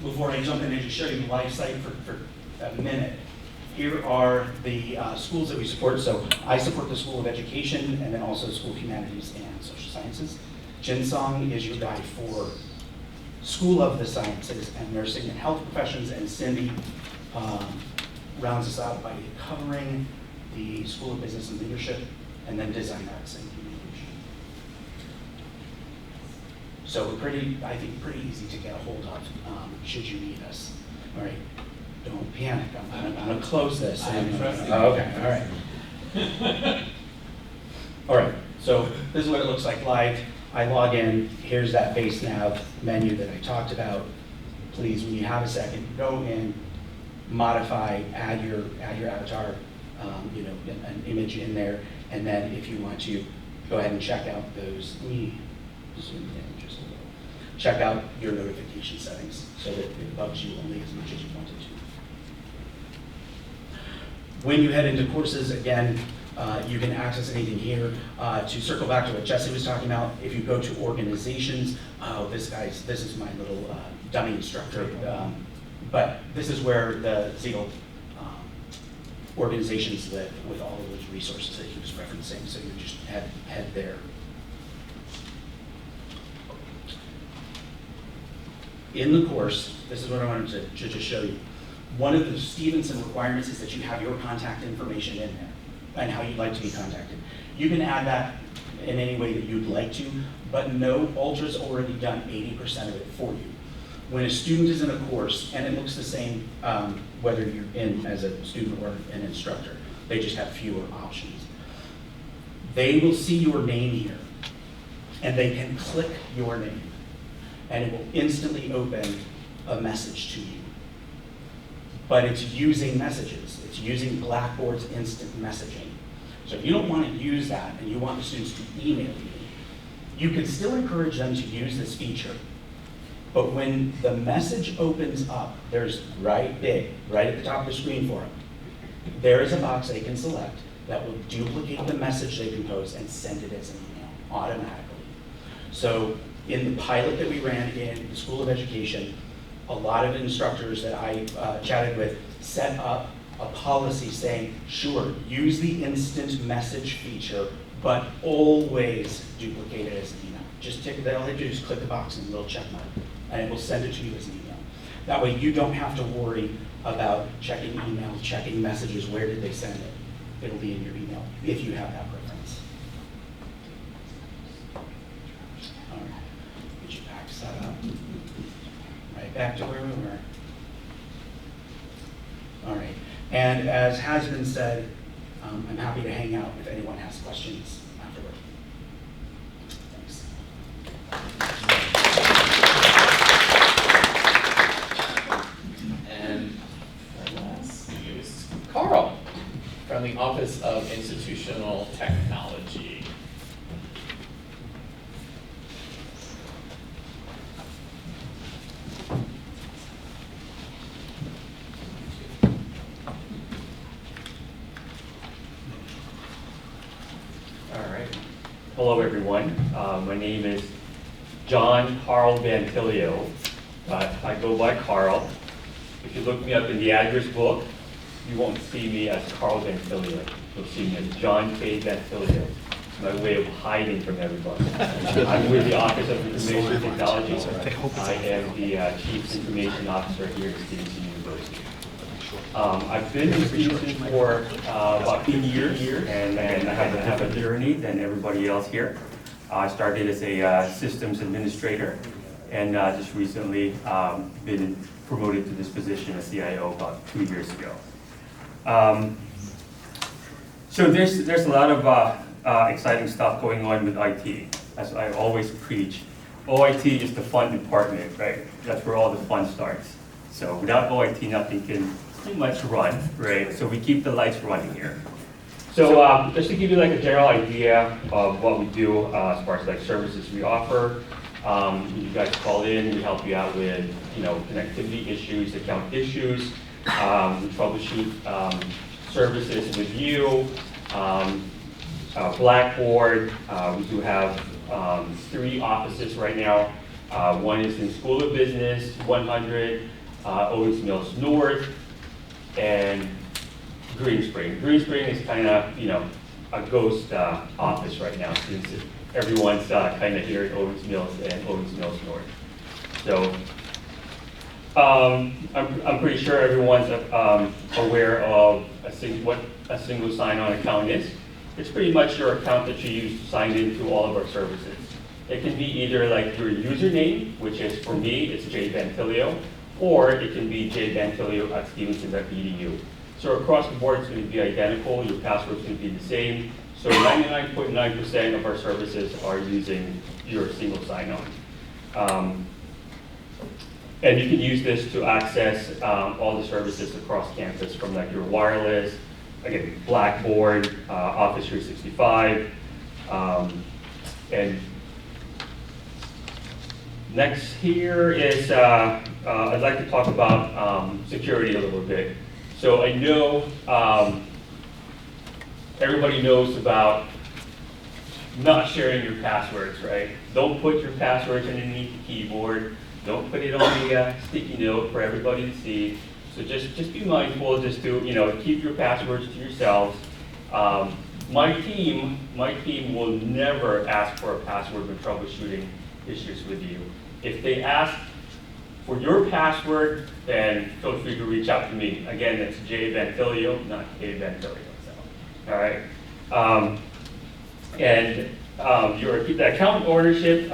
I: before I jump in and just show you the live site for a minute, here are the schools that we support. So I support the School of Education and then also School of Humanities and Social Sciences. Jinsong is your guide for School of the Sciences and Nursing and Health Professions, and Cindy rounds us out by covering the School of Business and Leadership and then Design Arts and Communication. So we're I think pretty easy to get a hold of should you need us. All right, don't panic. I'm gonna close this. Okay, all right. All right, so this is what it looks like live. I log in, here's that base nav menu that I talked about. Please, when you have a second, go in, modify, add your avatar, an image in there, and then if you want to, go ahead and check out those. Let me zoom in just a little. Check out your notification settings so that it bugs you only as much as you want it to. When you head into courses, again, you can access anything here. To circle back to what Jesse was talking about, if you go to organizations, this is my little dummy instructor, but this is where the Ziegel organizations live with all of those resources that he was referencing, so you just head there. In the course, this is what I wanted to just show you. One of the Stevenson requirements is that you have your contact information in there and how you'd like to be contacted. You can add that in any way that you'd like to, but no, Ultra's already done 80% of it for you. When a student is in a course, and it looks the same whether you're in as a student or an instructor, they just have fewer options. They will see your name here, and they can click your name, and it will instantly open a message to you. But it's using messages. It's using Blackboard's instant messaging. So if you don't want to use that and you want the students to email you can still encourage them to use this feature. But when the message opens up, there's right at the top of the screen for them, there is a box they can select that will duplicate the message they compose and send it as an email automatically. So in the pilot that we ran in the School of Education, a lot of instructors that I chatted with set up a policy saying, sure, use the instant message feature, but always duplicate it as an email. All they do is click the box and a little check mark, and it will send it to you as an email. That way you don't have to worry about checking emails, checking messages, where did they send it? It'll be in your email, if you have that preference. All right, get you back set up. Right back to where we were. All right, and as has been said, I'm happy to hang out if anyone has questions afterward. Thanks.
B: And our last is Carl from the Office of Institutional Technology.
E: Hello, everyone. My name is John Carl Vantilio. I go by Carl. If you look me up in the address book, you won't see me as Carl Vantilio. You'll see me as John K. Vantilio. It's my way of hiding from everybody. I'm with the Office of Information Technology. I am the Chief Information Officer here at Stevenson University. I've been in Stevenson for about 2 years, and I have a different journey than everybody else here. I started as a systems administrator, and just recently been promoted to this position as CIO about 2 years ago. So there's a lot of exciting stuff going on with IT. As I always preach, OIT is the fun department, right? That's where all the fun starts. So without OIT, nothing can pretty much run, right? So we keep the lights running here. So just to give you like a general idea of what we do as far as like services we offer, you guys call in, we help you out with connectivity issues, account issues, we troubleshoot services with you, Blackboard. We do have 3 offices right now. One is in School of Business, 100, Owings Mills North, and Green Spring. Green Spring is kind of, a ghost office right now since everyone's kind of here at Owings Mills and Owings Mills North. So I'm pretty sure everyone's aware of what a single sign-on account is. It's pretty much your account that you use to sign into all of our services. It can be either like your username, which is for me, it's J Vantilio, or it can be jvantilio@stevenson.edu. So across the board, it's going to be identical. Your password's going to be the same. So 99.9% of our services are using your single sign-on. And you can use this to access all the services across campus, from like your wireless, again, Blackboard, Office 365, and next here is, I'd like to talk about security a little bit. So I know everybody knows about not sharing your passwords, right? Don't put your passwords underneath the keyboard. Don't put it on the sticky note for everybody to see. So just be mindful, just to keep your passwords to yourselves. My team will never ask for a password when troubleshooting issues with you. If they ask for your password, then feel free to reach out to me. Again, it's J Vantilio, not K Vantilio. So, all right. The account ownership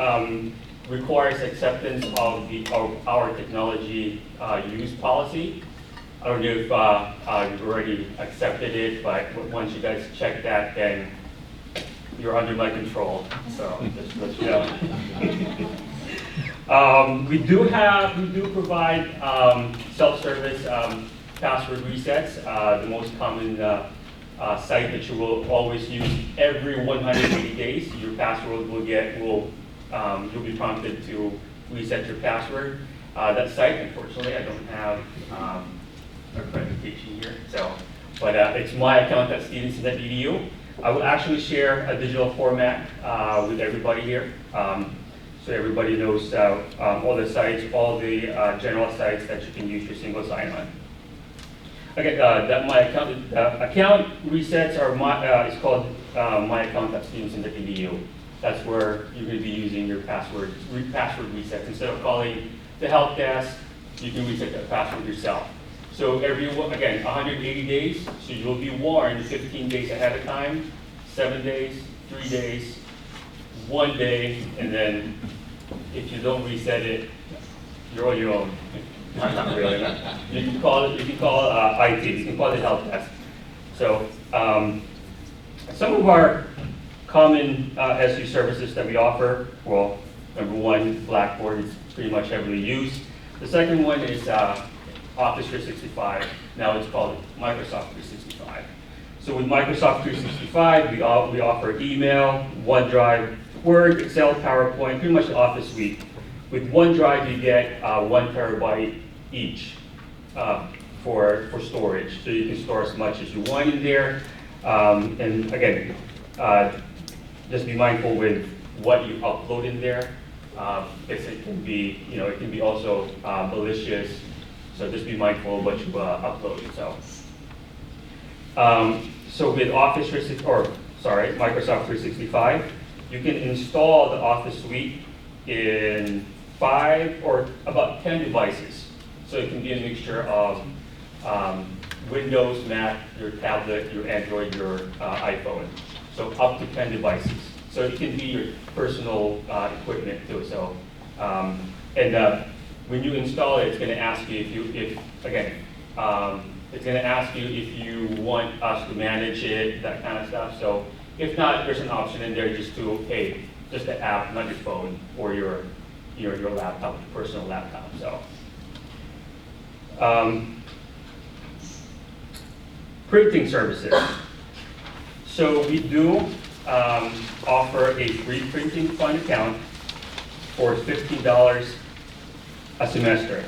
E: requires acceptance of our technology use policy. I don't know if you've already accepted it, but once you guys check that, then you're under my control. So just to let you know. We do provide self-service password resets. The most common site that you will always use every 180 days. Your password you'll be prompted to reset your password. That site, unfortunately, I don't have accreditation here. But it's my account at stevenson.edu. I will actually share a digital format with everybody here. So everybody knows all the sites, all the general sites that you can use your single sign-on. Okay, account resets are is called my account at stevenson.edu. That's where you're going to be using your password resets. Instead of calling the help desk, you can reset that password yourself. So again, 180 days. So you'll be warned 15 days ahead of time, 7 days, 3 days, 1 day, and then if you don't reset it, you're on your own. Not really. You can call IT. You can call the help desk. So some of our common SU services that we offer. Well, number one, Blackboard is pretty much heavily used. The second one is Office 365. Now it's called Microsoft 365. So with Microsoft 365, we offer email, OneDrive, Word, Excel, PowerPoint, pretty much the Office suite. With OneDrive, you get 1 terabyte each for storage. So you can store as much as you want in there. And again, just be mindful with what you upload in there. Because it can be, it can be also malicious. So just be mindful of what you upload. So with Microsoft 365, you can install the Office Suite in 5 or about 10 devices. So it can be a mixture of Windows, Mac, your tablet, your Android, your iPhone. So up to 10 devices. So it can be your personal equipment too. So, when you install it, it's going to ask you it's going to ask you if you want us to manage it, that kind of stuff. So if not, there's an option in there just to, hey, just the app, not your phone or your laptop, personal laptop. So. Printing services. So we do offer a free printing fund account for $15 a semester.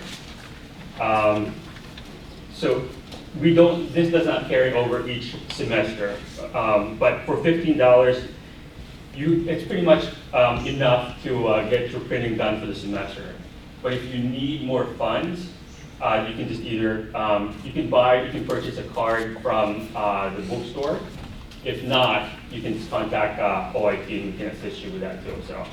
E: So this does not carry over each semester, but for $15, it's pretty much enough to get your printing done for the semester. But if you need more funds, you can just either, you can purchase a card from the bookstore. If not, you can just contact OIT and we can assist you with that too. So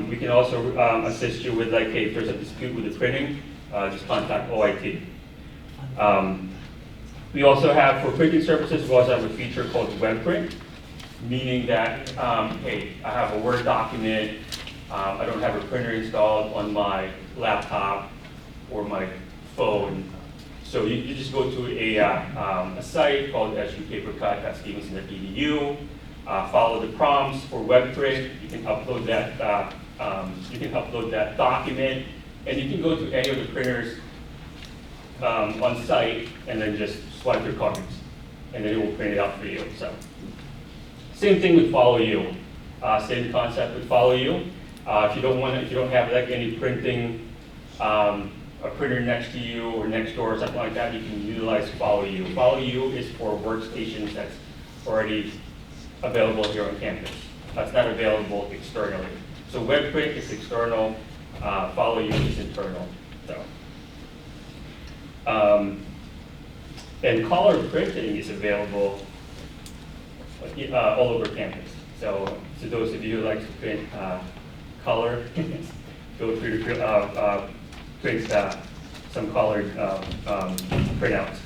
E: we can also assist you with, like, hey, if there's a dispute with the printing, just contact OIT. We also have, for printing services, we also have a feature called web print, meaning that, hey, I have a Word document, I don't have a printer installed on my laptop or my phone. So you just go to a site called adjunctpapercut.stevenson.edu, follow the prompts for web print. You can upload that. Document, and you can go to any of the printers on site, and then just swipe your cards, and then it will print it out for you. So same thing with Follow You. Same concept with Follow You. If you don't have like any printing. A printer next to you or next door or something like that, you can utilize Follow You. Follow You is for workstations that's already available here on campus. That's not available externally. So web print is external, Follow You is internal. So, and color printing is available all over campus. So to those of you who like to print color, feel free to print some colored printouts.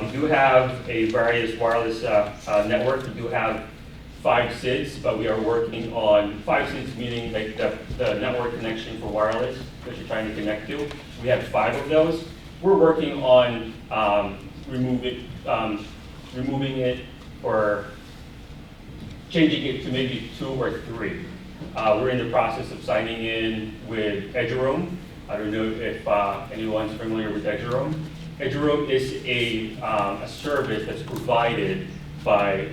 E: We do have a various wireless network. We do have 5 SIDs, but we are working on 5 SIDs, meaning like the network connection for wireless that you're trying to connect to. We have 5 of those. We're working on removing it or changing it to maybe 2 or 3. We're in the process of signing in with Adjunct. I don't know if anyone's familiar with Adjunct. Adjunct is a service that's provided by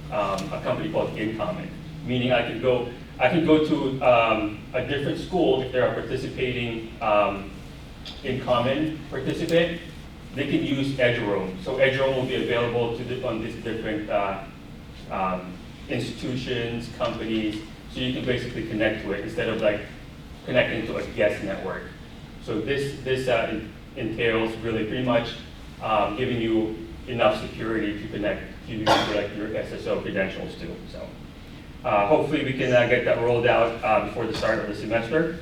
E: a company called InCommon, meaning I can go to a different school if they're a participating InCommon participant. They can use Adjunct. So Adjunct will be available on these different institutions, companies. So you can basically connect to it instead of like connecting to a guest network. So this entails really pretty much giving you enough security to connect to like your SSO credentials too. So hopefully we can get that rolled out before the start of the semester.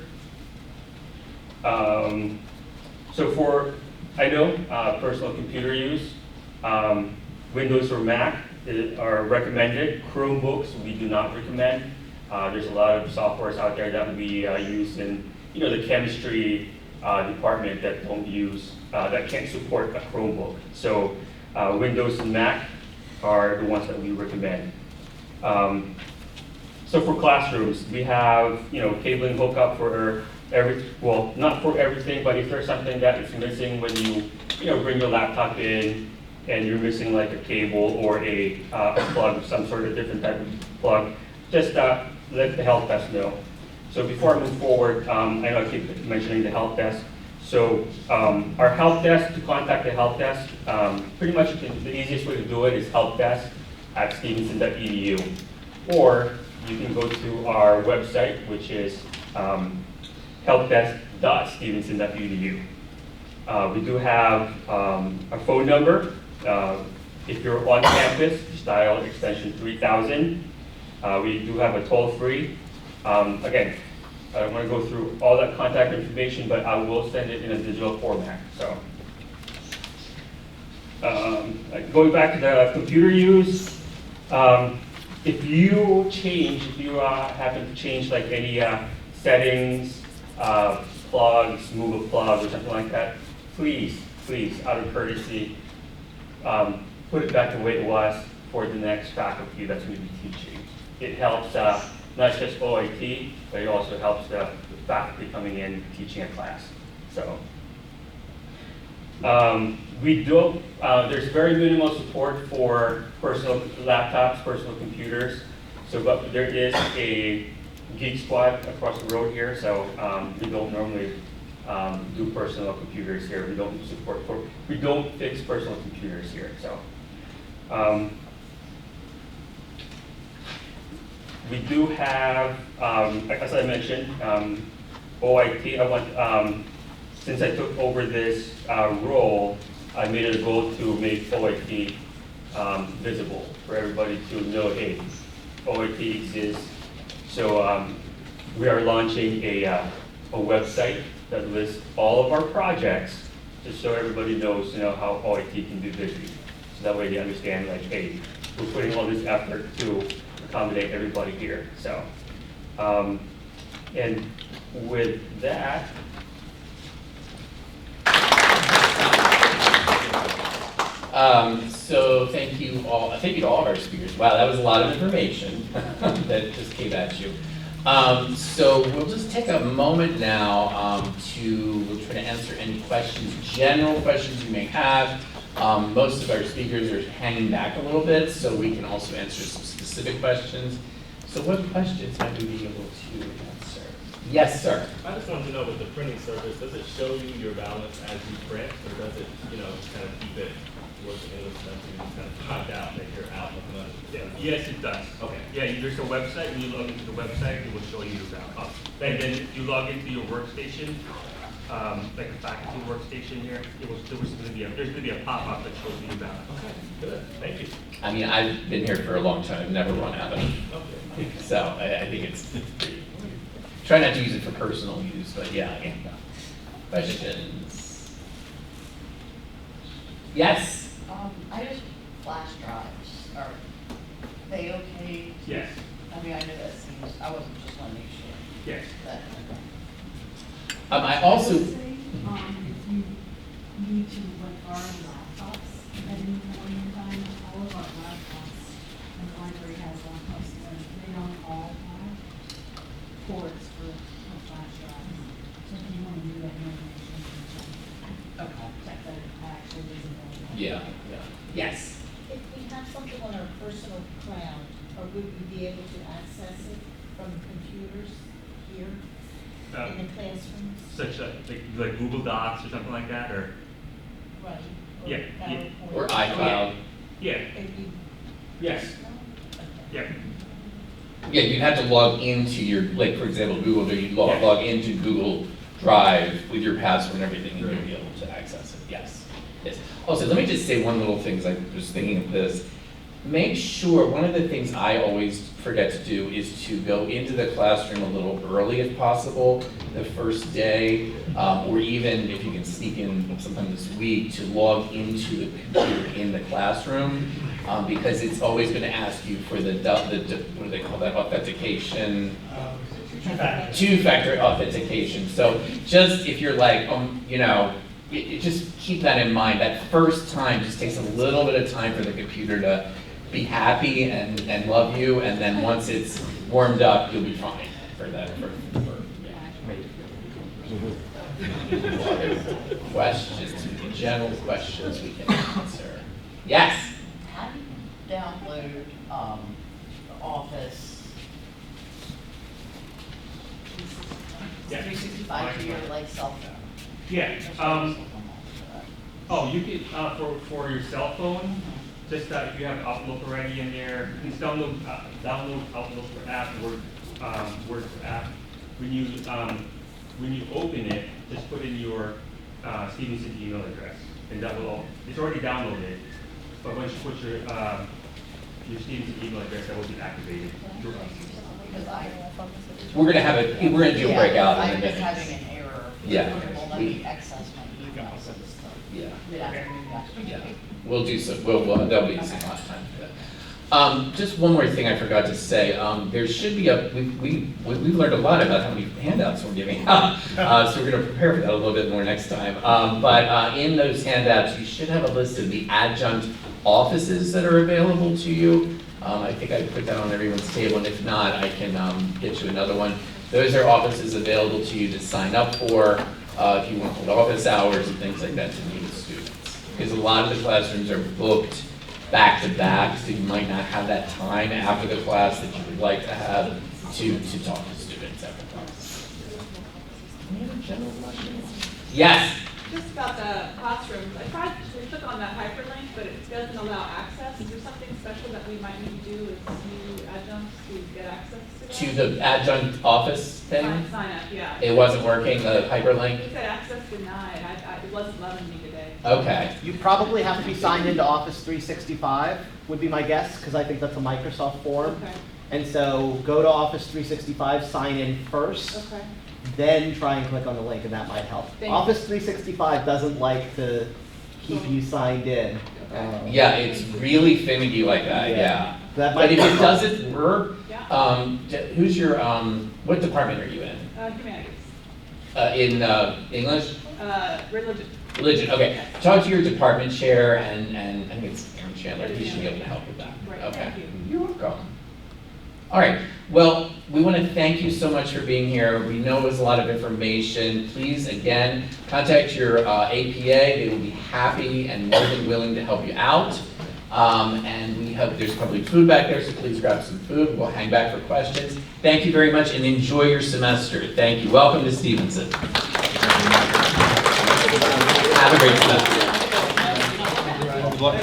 E: So for personal computer use, Windows or Mac are recommended. Chromebooks we do not recommend. There's a lot of softwares out there that we use in the chemistry department that that can't support a Chromebook. So Windows and Mac are the ones that we recommend. So for classrooms, we have cabling hookup for not for everything, but if there's something that is missing when you bring your laptop in and you're missing like a cable or a plug, some sort of different type of plug, just let the help desk know. So before I move forward, I know I keep mentioning the help desk. So our help desk, to contact the help desk, pretty much the easiest way to do it is helpdesk@stevenson.edu. or you can go to our website, which is helpdesk.stevenson.edu. We do have a phone number. If you're on campus, just dial extension 3000. We do have a toll-free. Again, I don't want to go through all that contact information, but I will send it in a digital format. So, going back to the computer use, if you happen to change like any settings, plugs, move a plug or something like that, please, out of courtesy, put it back the way it was for the next faculty that's going to be teaching. It helps not just OIT, but it also helps the faculty coming in teaching a class. So there's very minimal support for personal laptops, personal computers. So, but there is a Geek Squad across the road here. So we don't normally do personal computers here. We don't fix personal computers here. So. We do have, as I mentioned, OIT. Since I took over this role, I made it a goal to make OIT visible for everybody to know, hey, OIT exists. So we are launching a website that lists all of our projects, just so everybody knows, how OIT can be busy. So that way they understand, like, hey, we're putting all this effort to accommodate everybody here. So, and with that,
B: so thank you all. Thank you to all of our speakers. Wow, that was a lot of information that just came at you. So we'll just take a moment now we'll try to answer any questions, general questions you may have. Most of our speakers are hanging back a little bit, so we can also answer some specific questions. So what questions might we be able to answer? Yes, sir.
J: I just wanted to know, with the printing service, does it show you your balance as you print, or does it, kind of keep it towards the end of the semester, you just kind of find out that you're out of money? Yeah. Yes, it does. Okay. Yeah, there's a website. When you log into the website, it will show you your balance. And then if you log into your workstation, like a faculty workstation here, there's going to be a pop-up that shows you your balance. Okay, good. Thank you.
B: I mean, I've been here for a long time. I've never run out of it.
J: Okay.
B: So I think it's pretty. Try not to use it for personal use, but yeah. Questions? Yes?
H: I use flash drives. Are they okay?
J: Yes.
H: I mean, I know that seems, I wasn't just want to make sure.
J: Yes.
H: That,
B: I also.
C: If you need to borrow laptops at any point in time, all of our laptops, and the library has laptops, and they don't all have ports for flash drives. So if you want to do that, you
H: okay.
C: check that it actually is available.
B: Yeah. Yes.
K: If we have something on our personal cloud, or would we be able to access it from computers here in the classrooms?
J: Such like Google Docs or something like that, or?
K: Right.
J: Yeah, yeah.
K: PowerPoint.
B: Or iCloud.
J: Yeah.
K: If you,
J: Yes.
K: okay.
J: Yeah.
B: Yeah, you'd have to log into your, like, for example, Google, you'd
J: Yeah.
B: log into Google Drive with your password and everything, and you'd be able to access it. Yes. Also, let me just say one little thing, because I was thinking of this. Make sure, one of the things I always forget to do is to go into the classroom a little early if possible, the first day, or even if you can sneak in sometime this week, to log into the computer in the classroom, because it's always going to ask you for the what do they call that, authentication? Two-factor authentication. So just if you're like, just keep that in mind. That first time just takes a little bit of time for the computer to be happy and love you, and then once it's warmed up, you'll be fine for that. Questions, general questions we can answer. Yes?
H: How do you download the Office
J: Yeah.
H: 365 to your cell phone?
J: Yeah. Oh, you can for your cell phone.
E: just if you have Outlook already in there, please download Outlook for app, Word for app. When you open it, just put in your Stevenson email address, and that will, it's already downloaded, but once you put your Stevenson email address, that will be activated through us.
H: Because
B: We're gonna do a breakout in a
H: I'm just
B: minute.
H: having an error.
B: Yeah.
H: It won't let me access my emails and stuff.
B: Yeah.
H: Good afternoon, Dr.
B: Yeah, we'll do so, there'll be some last time for that. Just one more thing I forgot to say, there should be we've learned a lot about how many handouts we're giving out, so we're gonna prepare for that a little bit more next time. But in those handouts, you should have a list of the adjunct offices that are available to you. I think I put that on everyone's table, and if not, I can get you another one. Those are offices available to you to sign up for, if you want office hours and things like that to meet with students. Because a lot of the classrooms are booked back to back, so you might not have that time after the class that you would like to have to talk to students after class. Any other general questions? Yes.
L: Just about the classrooms, I tried to click on that hyperlink, but it doesn't allow access. Is there something special that we might need to do with new adjuncts to get access to that?
B: To the adjunct office thing?
L: Sign up, yeah.
B: It wasn't working, the hyperlink?
L: It said access denied. It wasn't letting me today.
B: Okay.
G: You probably have to be signed into Office 365, would be my guess, because I think that's a Microsoft form.
L: Okay,
G: And so go to Office 365, sign in first,
L: okay.
G: then try and click on the link, and that might help.
L: Thank you.
G: Office 365 doesn't like to keep you signed in.
B: Yeah, it's really finicky like that, yeah.
G: That
B: But
G: might
B: if
G: be
B: it doesn't work,
L: Yeah.
B: who's your, what department are you in?
L: Humanities.
B: In English?
L: Religion.
B: Religion, okay. Talk to your department chair and I think it's Aaron Chandler, he should be able to help with that.
L: Right,
B: Okay.
L: thank you.
B: You're welcome. All right, well, we want to thank you so much for being here. We know it was a lot of information. Please, again, contact your APA. They will be happy and more than willing to help you out. And there's probably food back there, so please grab some food. We'll hang back for questions. Thank you very much and enjoy your semester. Thank you. Welcome to Stevenson. Have a great semester.
G: Good luck.